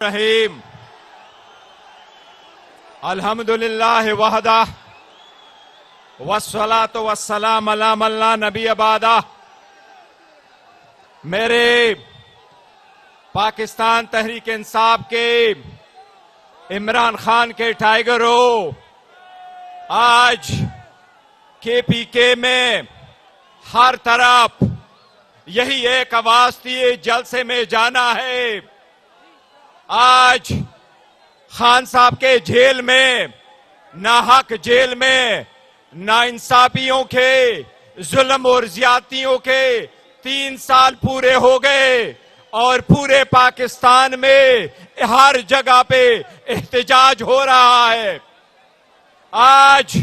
रहीम अल्हम्दुलिल्लाह वहदा वस्सलातु वस्सलाम अला मन ला नबी अबादा। मेरे पाकिस्तान तहरीक इंसाफ के इमरान खान के टाइगरों, आज केपीके में हर तरफ यही एक आवाज थी, जलसे में जाना है। आज खान साहब के जेल में, नाहक जेल में, नाइंसाफियों के जुल्म और ज्यादतियों के 3 साल पूरे हो गए और पूरे पाकिस्तान में हर जगह पे एहतजाज हो रहा है। आज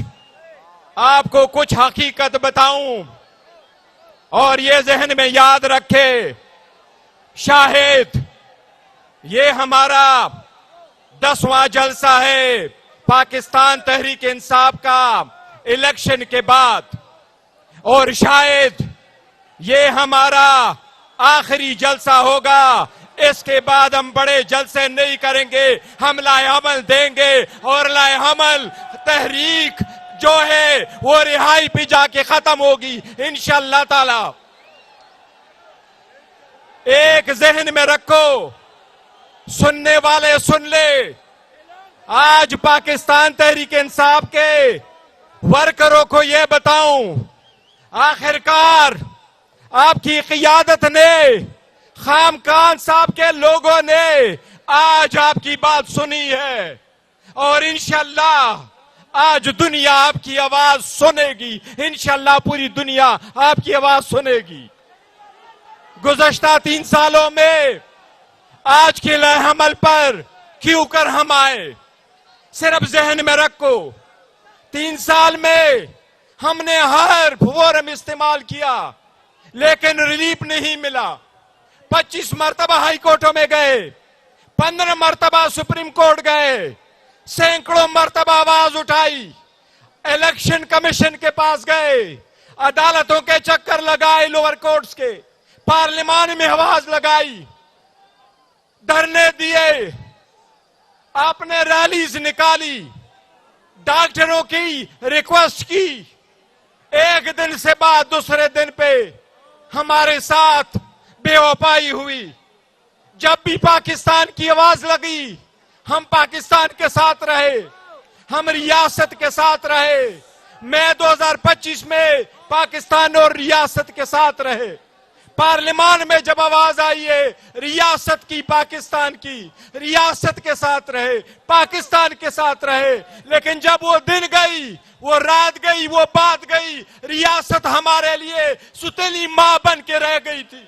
आपको कुछ हकीकत बताऊं और ये जहन में याद रखे, शायद ये हमारा 10वां जलसा है पाकिस्तान तहरीक इंसाफ का इलेक्शन के बाद, और शायद ये हमारा आखिरी जलसा होगा। इसके बाद हम बड़े जलसे नहीं करेंगे, हम लाएअमल देंगे और लाएअमल तहरीक जो है वो रिहाई पे जाके खत्म होगी इंशाअल्लाह ताला। एक जहन में रखो, सुनने वाले सुन ले, आज पाकिस्तान तहरीक इंसाफ के वर्करों को यह बताऊं, आखिरकार आपकी क़ियादत ने, खान साहब के लोगों ने आज आपकी बात सुनी है और इंशाअल्लाह आज दुनिया आपकी आवाज सुनेगी। इंशाअल्लाह पूरी दुनिया आपकी आवाज सुनेगी। गुज़श्ता 3 सालों में आज के लाएअमल पर क्यों कर हम आए, सिर्फ जहन में रखो, 3 साल में हमने हर फोरम इस्तेमाल किया लेकिन रिलीफ नहीं मिला। 25 मरतबा हाई कोर्टों में गए, 15 मरतबा सुप्रीम कोर्ट गए, सैकड़ों मरतबा आवाज उठाई, इलेक्शन कमीशन के पास गए, अदालतों के चक्कर लगाए, लोअर कोर्ट्स के, पार्लियामान में आवाज लगाई, धरने दिए, आपने रैलीज निकाली, डॉक्टरों की रिक्वेस्ट की। एक दिन से बाद दूसरे दिन पे हमारे साथ बेवफाई हुई। जब भी पाकिस्तान की आवाज लगी, हम पाकिस्तान के साथ रहे, हम रियासत के साथ रहे। मैं 2025 में पाकिस्तान और रियासत के साथ रहे। पार्लियामान में जब आवाज आई है रियासत की, पाकिस्तान की, रियासत के साथ रहे, पाकिस्तान के साथ रहे। लेकिन जब वो दिन गई, वो रात गई, वो बात गई, रियासत हमारे लिए सुतीली मां बन के रह गई थी।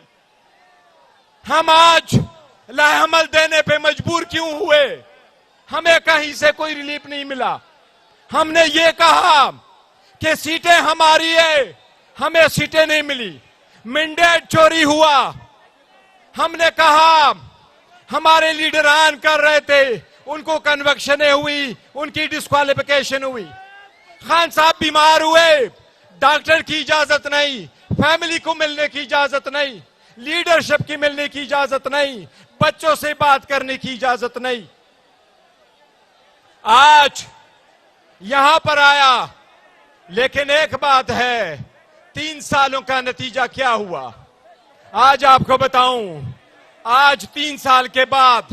हम आज लाएअमल देने पे मजबूर क्यों हुए? हमें कहीं से कोई रिलीफ नहीं मिला। हमने ये कहा कि सीटें हमारी है, हमें सीटें नहीं मिली, मैंडेट चोरी हुआ। हमने कहा हमारे लीडरान कर रहे थे, उनको कन्विक्शनें हुई, उनकी डिस्क्वालिफिकेशन हुई। खान साहब बीमार हुए, डॉक्टर की इजाजत नहीं, फैमिली को मिलने की इजाजत नहीं, लीडरशिप की मिलने की इजाजत नहीं, बच्चों से बात करने की इजाजत नहीं। आज यहां पर आया, लेकिन एक बात है, 3 सालों का नतीजा क्या हुआ आज आपको बताऊं। आज 3 साल के बाद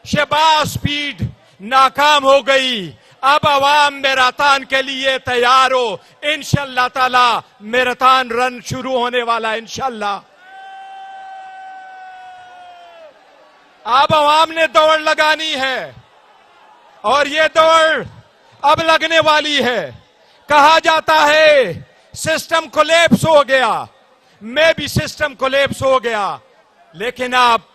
शहबाज स्पीड नाकाम हो गई। अब अवाम मैराथन के लिए तैयार हो। इंशाअल्लाह ताला मैराथन रन शुरू होने वाला है इंशाअल्लाह। अब अवाम ने दौड़ लगानी है और ये दौड़ अब लगने वाली है। कहा जाता है सिस्टम कोलैप्स हो गया, मैं भी सिस्टम कोलैप्स हो गया, लेकिन आप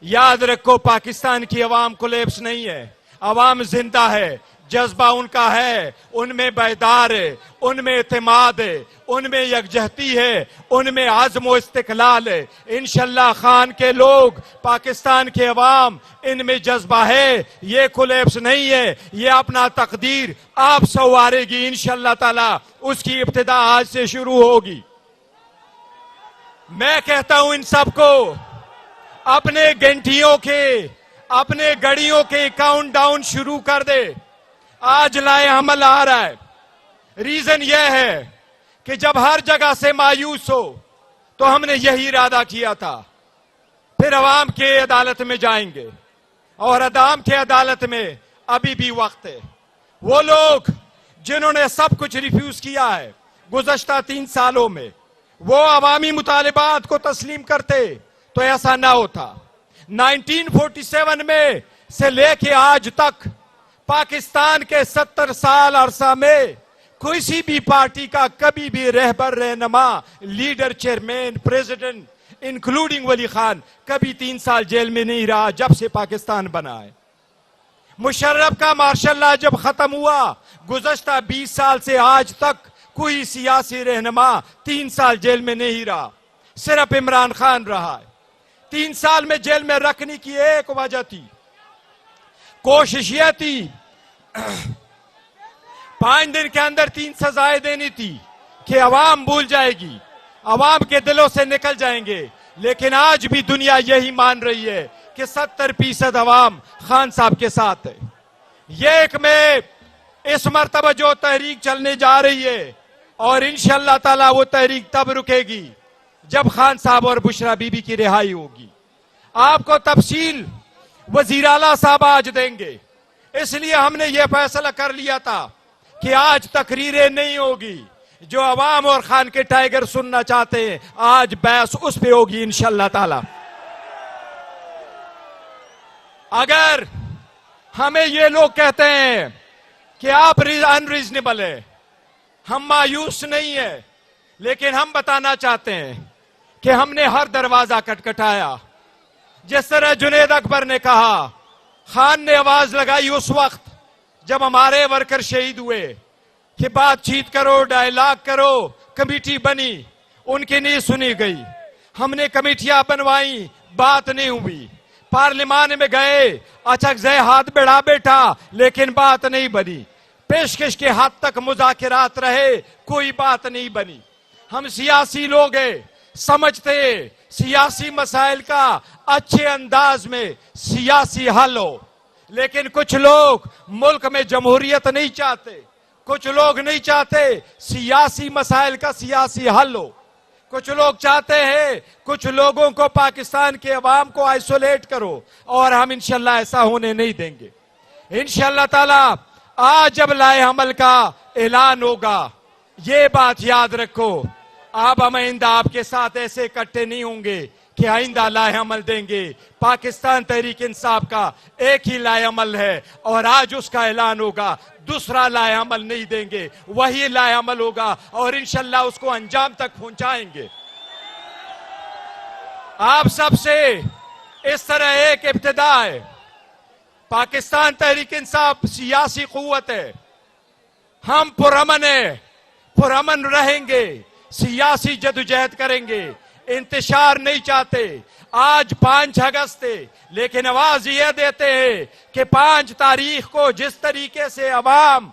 याद रखो पाकिस्तान की आवाम कोलैप्स नहीं है, आवाम जिंदा है, जज्बा उनका है, उनमें बेदार है, उनमें एतमाद है, उनमें यकजहती है, उनमें आज़म व इस्तिक़लाल है। इंशाअल्लाह खान के लोग, पाकिस्तान के अवाम, इनमें जज्बा है, ये कोलैप्स नहीं है, ये अपना तकदीर आप संवारेगी इंशाअल्लाह ताला। उसकी इब्तिदा आज से शुरू होगी। मैं कहता हूं इन सबको, अपने घंटियों के, अपने घड़ियों के काउंटडाउन शुरू कर दे। आज लाए अमल आ रहा है। रीजन यह है कि जब हर जगह से मायूस हो तो हमने यही इरादा किया था, फिर अवाम के अदालत में जाएंगे और अवाम के अदालत में अभी भी वक्त है। वो लोग जिन्होंने सब कुछ रिफ्यूज किया है गुज़श्ता 3 सालों में, वो अवामी मुतालिबात को तस्लीम करते तो ऐसा ना होता। 1947 में से लेके आज तक पाकिस्तान के 70 साल अरसा में किसी भी पार्टी का कभी भी रहबर, रहनुमा, लीडर, चेयरमैन, प्रेसिडेंट इंक्लूडिंग वली खान कभी 3 साल जेल में नहीं रहा जब से पाकिस्तान बना है। मुशर्रफ का मार्शल लॉ जब खत्म हुआ गुज़श्ता 20 साल से आज तक कोई सियासी रहनुमा 3 साल जेल में नहीं रहा, सिर्फ इमरान खान रहा है। 3 साल में जेल में रखने की एक वजह थी, कोशिश यह थी 5 दिन के अंदर 3 सजाएं देनी थी कि अवाम भूल जाएगी, अवाम के दिलों से निकल जाएंगे। लेकिन आज भी दुनिया यही मान रही है कि 70% अवाम खान साहब के साथ है। ये एक में इस मर्तबा जो तहरीक चलने जा रही है और इंशाअल्लाह ताला वो तहरीक तब रुकेगी जब खान साहब और बुशरा बीबी की रिहाई होगी। आपको तफसील वजीर आला साहब आज देंगे, इसलिए हमने ये फैसला कर लिया था कि आज तकरीरें नहीं होगी। जो अवाम और खान के टाइगर सुनना चाहते हैं आज बहस उस पे होगी इंशाअल्लाह ताला। अगर हमें ये लोग कहते हैं कि आप अनरीजनेबल है, हम मायूस नहीं है, लेकिन हम बताना चाहते हैं कि हमने हर दरवाजा खटखटाया। जिस तरह जुनेद अकबर ने कहा, खान ने आवाज लगाई उस वक्त जब हमारे वर्कर शहीद हुए कि बातचीत करो, डायलॉग करो, कमेटी बनी, उनकी नहीं सुनी गई। हमने कमेटियां बनवाई, बात नहीं हुई। पार्लियामान में गए, अचक जय हाथ बढ़ा बैठा, लेकिन बात नहीं बनी। पेशकश के हद तक मुज़ाकिरात रहे, कोई बात नहीं बनी। हम सियासी लोग हैं, समझते सियासी मसाइल का अच्छे अंदाज में सियासी हल हो, लेकिन कुछ लोग मुल्क में जमहूरियत नहीं चाहते, कुछ लोग नहीं चाहते सियासी मसाइल का सियासी हल हो। कुछ लोग चाहते हैं कुछ लोगों को पाकिस्तान के अवाम को आइसोलेट करो, और हम इंशाल्लाह ऐसा होने नहीं देंगे। इंशाल्लाह ताला आज जब लाए अमल का ऐलान होगा, ये बात याद रखो, आप हम आइंदा आपके साथ ऐसे इकट्ठे नहीं होंगे कि आइंदा लाए अमल देंगे। पाकिस्तान तहरीक इंसाफ का एक ही लाए अमल है और आज उसका ऐलान होगा, दूसरा लाए अमल नहीं देंगे, वही लाए अमल होगा और इंशाल्लाह उसको अंजाम तक पहुंचाएंगे। आप सबसे इस तरह एक इब्तिदा है, पाकिस्तान तहरीक इंसाफ सियासी कुव्वत है, हम पुरअमन है, पुरअमन रहेंगे, सियासी जदोजहद करेंगे, इंतशार नहीं चाहते। आज 5 अगस्त है, लेकिन आवाज यह देते हैं कि 5 तारीख को जिस तरीके से अवाम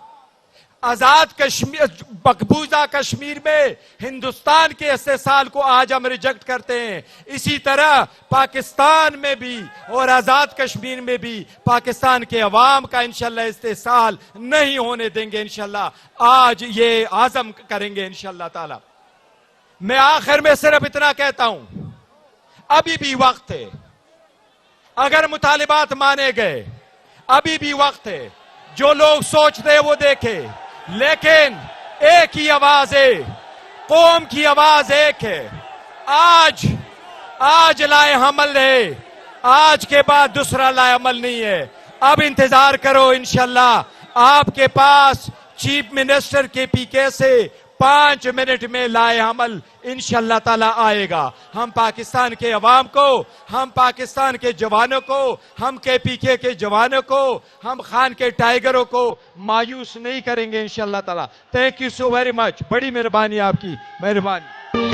आजाद कश्मीर, मकबूजा कश्मीर में हिंदुस्तान के इस्तेसाल को आज हम रिजेक्ट करते हैं, इसी तरह पाकिस्तान में भी और आजाद कश्मीर में भी पाकिस्तान के अवाम का इंशाल्लाह इस्तेसाल नहीं होने देंगे। इंशाल्लाह आज ये आज़म करेंगे इंशाल्लाह ताला। मैं आखिर में सिर्फ इतना कहता हूं, अभी भी वक्त है, अगर मुतालिबात माने गए अभी भी वक्त है। जो लोग सोचते हैं वो देखे, लेकिन एक ही आवाज है, कौम की आवाज एक है। आज लाए अमल है, आज के बाद दूसरा लाए अमल नहीं है। अब इंतजार करो, इंशाल्लाह आपके पास चीफ मिनिस्टर के पीके से 5 मिनट में लाए अमल इंशाअल्लाह ताला आएगा। हम पाकिस्तान के अवाम को, हम पाकिस्तान के जवानों को, हम KPK के जवानों को, हम खान के टाइगरों को मायूस नहीं करेंगे इंशाअल्लाह ताला। Thank you so very much, बड़ी मेहरबानी आपकी, मेहरबानी।